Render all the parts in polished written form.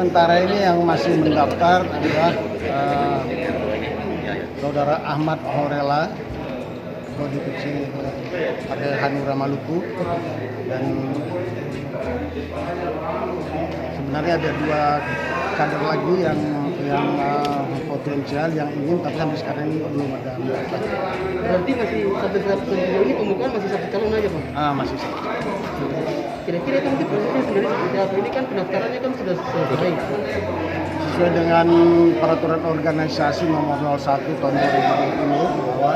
sementara ini yang masih mendaftar adalah Saudara Ahmad Horela, Ketua DPC Partai Hanura Maluku, dan sebenarnya ada 2 kader lagi yang potensial yang ingin, tapi sampai sekarang ini belum ada. Berarti masih sampai sejauh ini pembukaan masih 1 calon aja, Pak? Masih sih. Kira-kira itu nanti prosesnya sendiri seperti apa? Ini kan pendaftarannya kan sudah selesai. Sesuai dengan peraturan organisasi nomor 01 tahun 2020 bahwa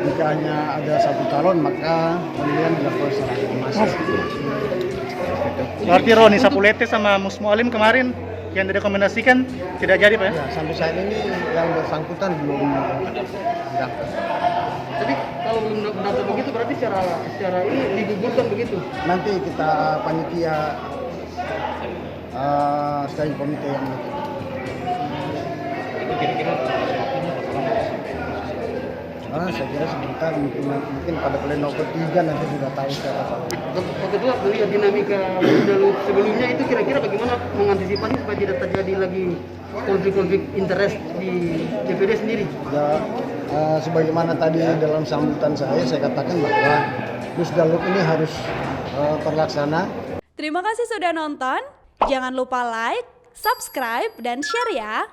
jika hanya ada 1 calon maka pemilihan dilakukan secara aklamasi. Berarti Roni Sapulete sama Mus Mualim kemarin yang direkomendasikan tidak jadi, Pak ya? Ya, sampai saat ini yang bersangkutan belum mendaftar. Tapi kalau belum mendaftar begitu berarti secara ini digugurkan begitu? Nanti kita panitia steering komite yang menentukan. Itu kira-kira Saya kira sebentar, mungkin pada pleno ketiga nanti sudah tahu siapa. kedua melihat dinamika sebelumnya itu kira-kira bagaimana mengantisipasi supaya tidak terjadi lagi konflik-konflik interest di DPD sendiri? Ya, sebagaimana tadi dalam sambutan saya katakan bahwa Musdaluk ini harus terlaksana. Terima kasih sudah nonton. Jangan lupa like, subscribe, dan share ya.